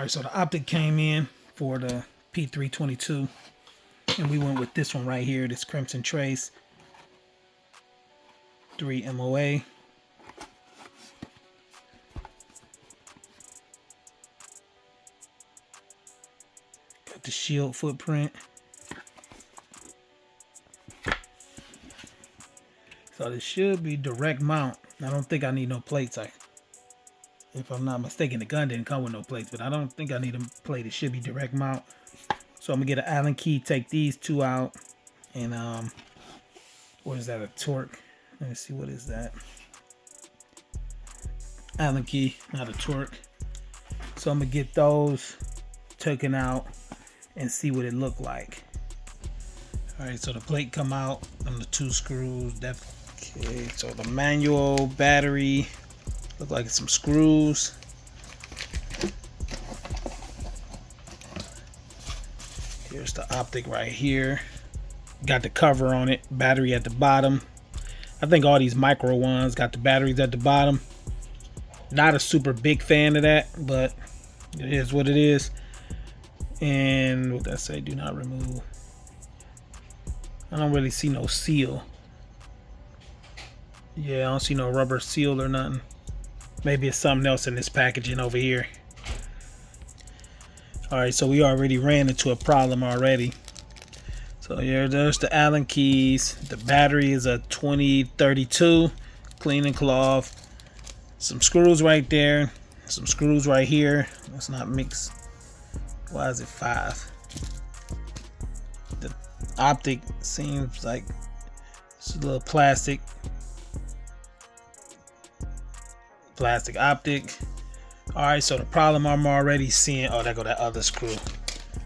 right, so the optic came in for the p322, and we went with this one right here, this Crimson Trace 3 MOA. Got the shield footprint. So this should be direct mount. I don't think I need no plates. If I'm not mistaken, the gun didn't come with no plates, but I don't think I need a plate. It should be direct mount. So I'm gonna get an Allen key, take these two out, and what is that, a torque? Let me see, what is that? Allen key, not a torque. So I'm gonna get those taken out and see what it looked like. All right, so the plate come out on the two screws. Okay, so the manual, battery, look like some screws. Here's the optic right here. Got the cover on it, battery at the bottom. I think all these micro ones got the batteries at the bottom. Not a super big fan of that, but it is what it is. And what that say, do not remove. I don't really see no seal. Yeah, I don't see no rubber seal or nothing. Maybe it's something else in this packaging over here. All right, so we already ran into a problem already. So here, there's the Allen keys. The battery is a 2032, clean and cloth. Some screws right there. Some screws right here. Let's not mix. Why is it 5? The optic seems like it's a little plastic optic. All right, so the problem I'm already seeing, oh, there go that other screw.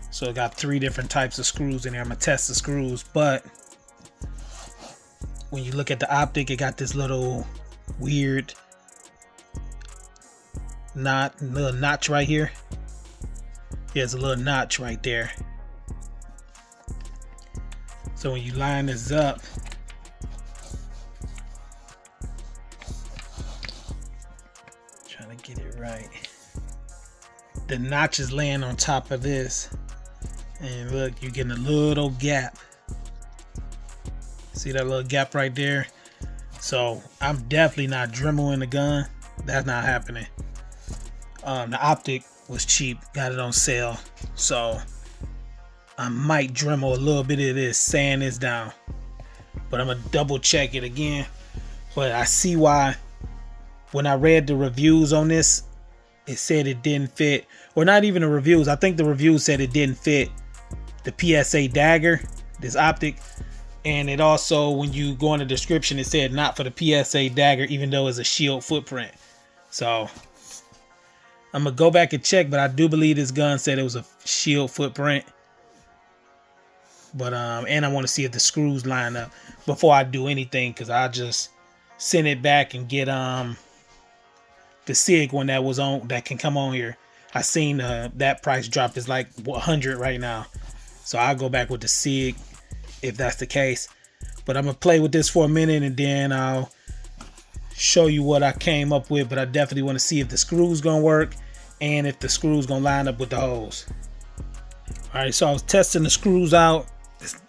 So I got 3 different types of screws in there. I'm gonna test the screws, but when you look at the optic, it got this little weird little notch right here. There's a little notch right there. So when you line this up, trying to get it right, the notch is laying on top of this, and look, you're getting a little gap. See that little gap right there? So I'm definitely not dremeling the gun. That's not happening. The optic was cheap, got it on sale, so I might Dremel a little bit of this, sand this down, but I'm gonna double check it again. But I see why when I read the reviews on this, it said it didn't fit, or not even the reviews. I think the reviews said it didn't fit the PSA dagger, this optic, and it also, when you go in the description, it said not for the PSA dagger, even though it's a shield footprint. So I'm gonna go back and check, but I do believe this gun said it was a shield footprint. But and I want to see if the screws line up before I do anything, because I just send it back and get the SIG one that was on, that can come on here. I seen that price drop is like 100 right now, so I'll go back with the SIG if that's the case. But I'm gonna play with this for a minute and then I'll show you what I came up with. But I definitely want to see if the screws gonna work and if the screws gonna line up with the holes. All right, so I was testing the screws out.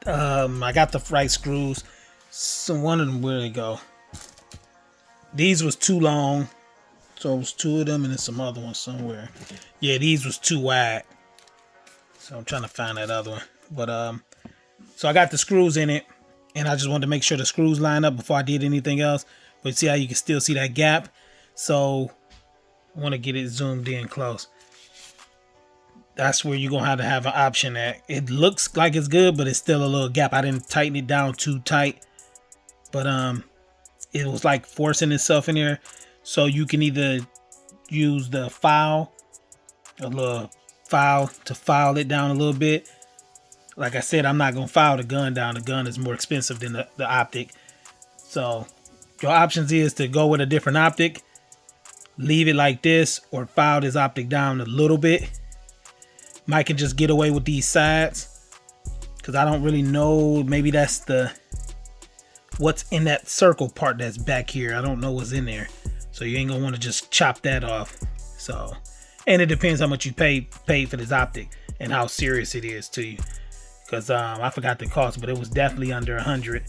I got the right screws. So one of them, where they go? These was too long, so it was 2 of them, and then some other ones somewhere. Yeah, these was too wide, so I'm trying to find that other one. But so I got the screws in it, and I just wanted to make sure the screws line up before I did anything else. But see how you can still see that gap? So I want to get it zoomed in close. That's where you're gonna have an option at. It looks like it's good, but it's still a little gap. I didn't tighten it down too tight, but it was like forcing itself in there. So you can either use the file, a little file, to file it down a little bit. Like I said, I'm not gonna file the gun down. The gun is more expensive than the optic. So your options is to go with a different optic, leave it like this, or file this optic down a little bit. Might can just get away with these sides, because I don't really know. Maybe that's what's in that circle part that's back here. I don't know what's in there, so you ain't gonna want to just chop that off. So, And it depends how much you paid for this optic and how serious it is to you. Because I forgot the cost, but it was definitely under 100.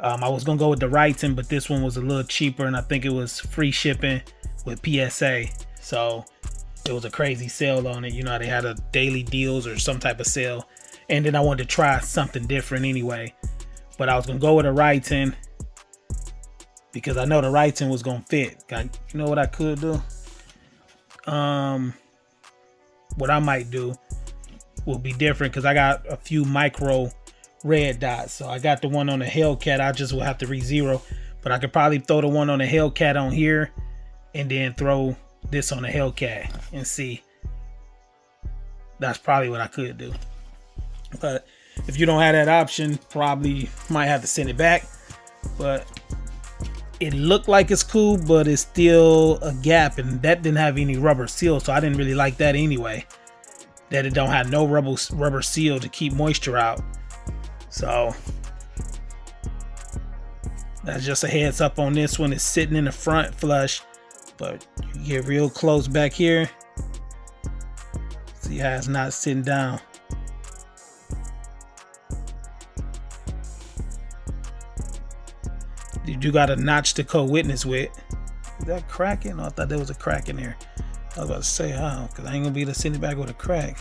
I was gonna go with the Ryton, but this one was a little cheaper, and I think it was free shipping with PSA. So it was a crazy sale on it. You know, they had a daily deals or some type of sale. And then I wanted to try something different anyway. But I was gonna go with a Ryton because I know the Ryton was gonna fit. You know what I could do? What I might do will be different because I got a few micro red dots. So I got the one on the Hellcat. I just will have to re-zero, but I could probably throw the one on the Hellcat on here and then throw this on the Hellcat and see. That's probably what I could do. But if you don't have that option, probably might have to send it back. But it looked like it's cool, but it's still a gap, and that didn't have any rubber seal, so I didn't really like that anyway. That it don't have no rubber seal to keep moisture out. So that's just a heads up on this one. It's sitting in the front flush, but you get real close back here. See how it's not sitting down. You do got a notch to co-witness with. Is that cracking? Oh, I thought there was a crack in there. I was about to say how, because I ain't gonna be able to send it back with a crack.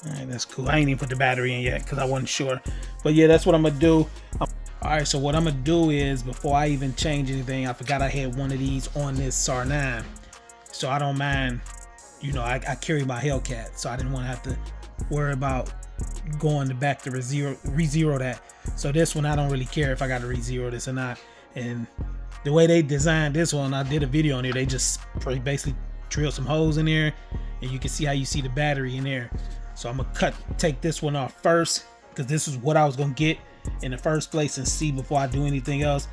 Alright, that's cool. I ain't even put the battery in yet because I wasn't sure. But yeah, that's what I'm gonna do. Alright, so what I'm gonna do is, before I even change anything, I forgot I had one of these on this SAR 9. So I don't mind, you know, I carry my Hellcat, so I didn't want to have to worry about going to back to re-zero that. So this one, I don't really care if I got to re-zero this or not. And the way they designed this one, I did a video on it. They just basically drill some holes in there, and you can see how you see the battery in there. So I'm gonna take this one off first, because this is what I was gonna get in the first place and see before I do anything else.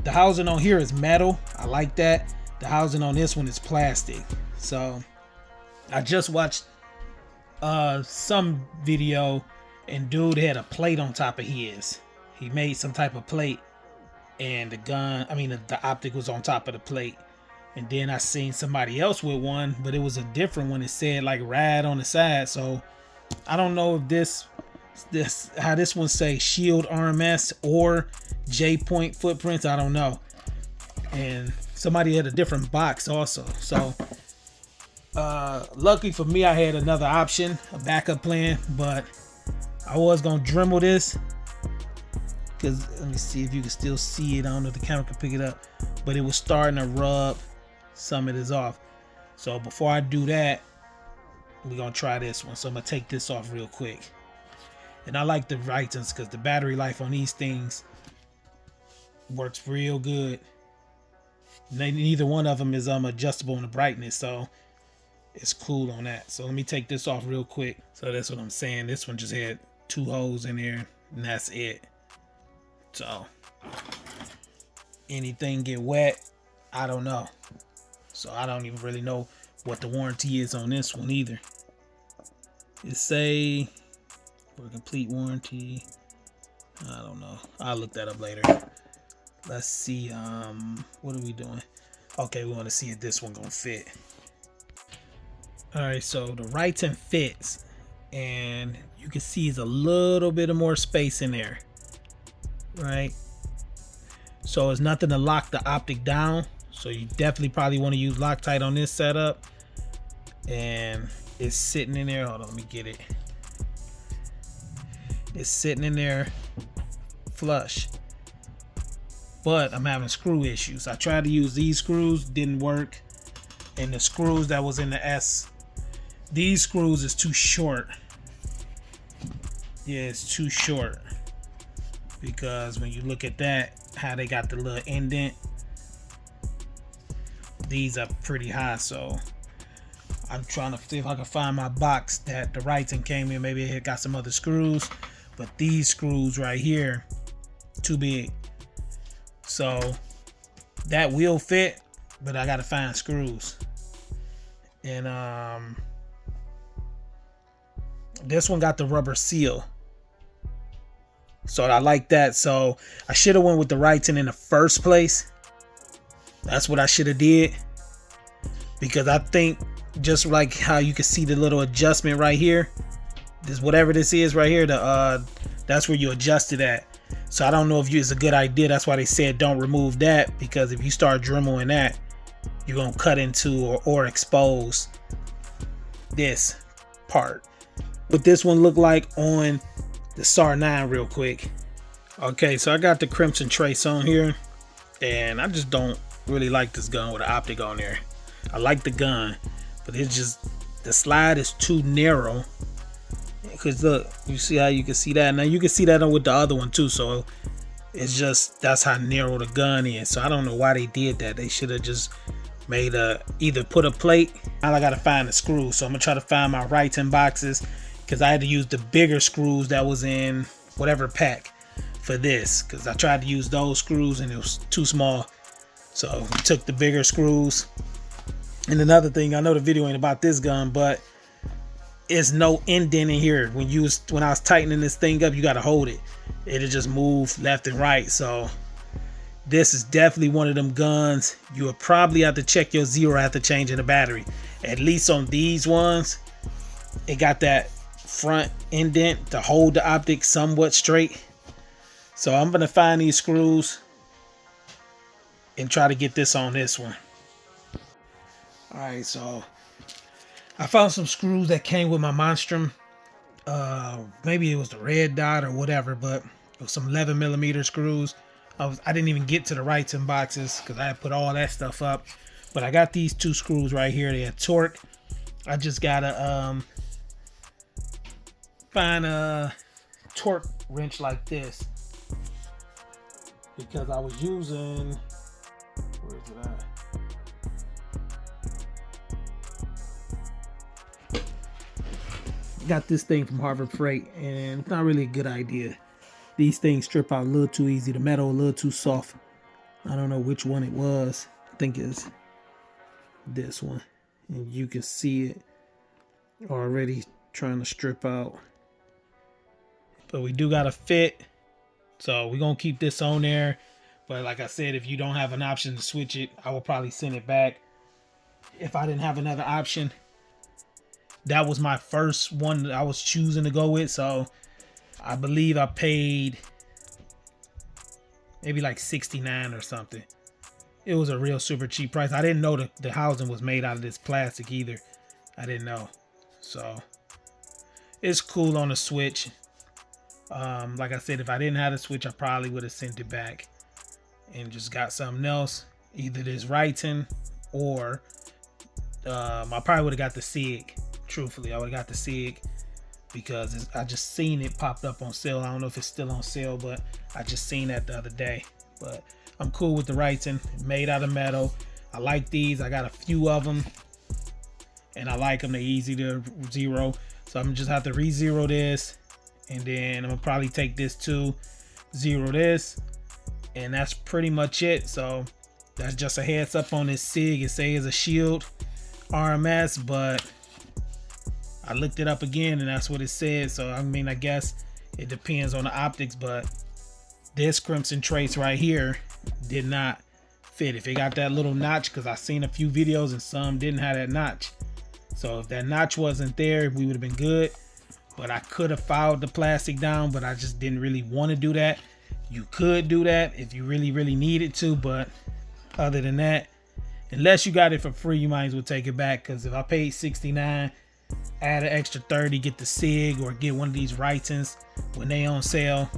The housing on here is metal. I like that. The housing on this one is plastic. So I just watched some video, and dude had a plate on top of his. He made some type of plate, and the optic was on top of the plate. And then I seen somebody else with one, but it was a different one. It said like rad on the side. So I don't know if how this one say Shield RMS or J Point footprints. I don't know. And somebody had a different box also. So luckily for me, I had another option, a backup plan, but I was gonna Dremel this, because let me see if you can still see it. I don't know if the camera can pick it up, but it was starting to rub some of this off. So before I do that, we're gonna try this one. So I'm gonna take this off real quick. And I like the Rytons because the battery life on these things works real good. Neither one of them is adjustable in the brightness, so it's cool on that. So let me take this off real quick. So that's what I'm saying. This one just had 2 holes in there, and that's it. So anything get wet, I don't know. So I don't even really know what the warranty is on this one either. It say for complete warranty, I don't know. I'll look that up later. Let's see. What are we doing? Okay, we want to see if this one gonna fit. All right, so the Ryton fits, and you can see it's a little bit of more space in there, right? So it's nothing to lock the optic down. So you definitely probably want to use Loctite on this setup. And it's sitting in there. Hold on, let me get it. It's sitting in there flush. But I'm having screw issues. I tried to use these screws, didn't work. And the screws that was in the S, these screws is too short. Yeah, it's too short. Because when you look at that, how they got the little indent, these are pretty high. So I'm trying to see if I can find my box that the Ryton came in. Maybe it got some other screws, but these screws right here, too big. So that will fit, but I gotta find screws. And this one got the rubber seal, so I like that. So I should have went with the Ryton in the first place. That's what I should have did. because I think just like how you can see the little adjustment right here, this whatever this is right here, that's where you adjust it at. So I don't know if it's a good idea. That's why they said don't remove that, because if you start dremeling that, you're gonna cut into or expose this part. What this one look like on the SAR 9 real quick. Okay, so I got the Crimson Trace on here, and I just don't really like this gun with an optic on there. I like the gun, but it's just the slide is too narrow. Because look, you see how you can see that. Now you can see that with the other one too. So it's just, that's how narrow the gun is. So I don't know why they did that. They should have just made either put a plate. Now I gotta find the screws. So I'm gonna try to find my Wrighton boxes, because I had to use the bigger screws that was in whatever pack for this, because I tried to use those screws and it was too small. So we took the bigger screws. And another thing, I know the video ain't about this gun, but it's no indent in here. When I was tightening this thing up, you got to hold it. It'll just move left and right. So this is definitely one of them guns you will probably have to check your zero after changing the battery. At least on these ones, it got that front indent to hold the optic somewhat straight. So I'm gonna find these screws and try to get this on this one. All right, so I found some screws that came with my Monstrum. Maybe it was the red dot or whatever, but it was some 11mm screws. I didn't even get to the Wrighton boxes because I had put all that stuff up. But I got these two screws right here. They had torque. I just gotta find a torque wrench like this, because I was using, where is it at? Got this thing from Harbor Freight, and it's not really a good idea. These things strip out a little too easy. The metal a little too soft. I don't know which one it was. I think it's this one, and you can see it already trying to strip out. But we do got a fit, so we're gonna keep this on there. But like I said, if you don't have an option to switch it, I will probably send it back. If I didn't have another option, that was my first one that I was choosing to go with. So I believe I paid maybe like $69 or something. It was a real super cheap price. I didn't know the housing was made out of this plastic either. I didn't know. So it's cool on the switch. Like I said, if I didn't have the switch, I probably would have sent it back and just got something else. Either this Wrighton or I probably would have got the SIG. Truthfully, I would have got the SIG because I just seen it popped up on sale. I don't know if it's still on sale, but I just seen that the other day. But I'm cool with the Wrighton, made out of metal. I like these. I got a few of them, and I like them. They're easy to zero. So I'm just have to re-zero this, and then I'm gonna probably take this to zero this, and that's pretty much it. So that's just a heads up on this SIG. It says a Shield RMS, but I looked it up again and that's what it said. So I mean, I guess it depends on the optics, but this Crimson Trace right here did not fit. If it got that little notch, because I seen a few videos and some didn't have that notch. So if that notch wasn't there, we would have been good. But I could have filed the plastic down, but I just didn't really want to do that. You could do that if you really, really needed to, but other than that, unless you got it for free, you might as well take it back. Because if I paid $69, add an extra $30, get the SIG or get one of these Wrightons when they on sale.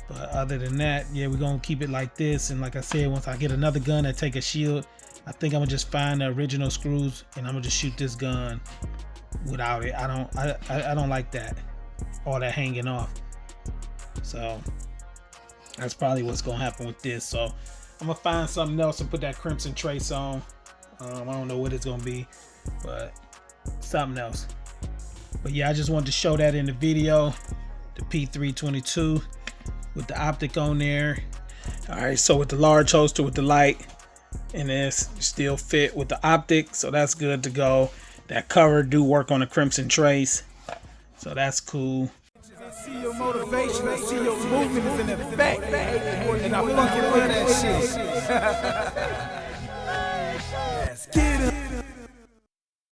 But other than that, yeah, we're gonna keep it like this. And like I said, once I get another gun that take a shield, I think I'm gonna just find the original screws and I'm gonna just shoot this gun without it. I don't like that, all that hanging off. So that's probably what's gonna happen with this. So I'm gonna find something else and put that Crimson Trace on. I don't know what it's gonna be, but something else. But yeah, I just wanted to show that in the video, the P322 with the optic on there. All right, so with the large holster with the light, and it's still fit with the optic, so that's good to go. That cover do work on the Crimson Trace, so that's cool. I see your motivation, I see your movement is in effect, and I fucking love that shit.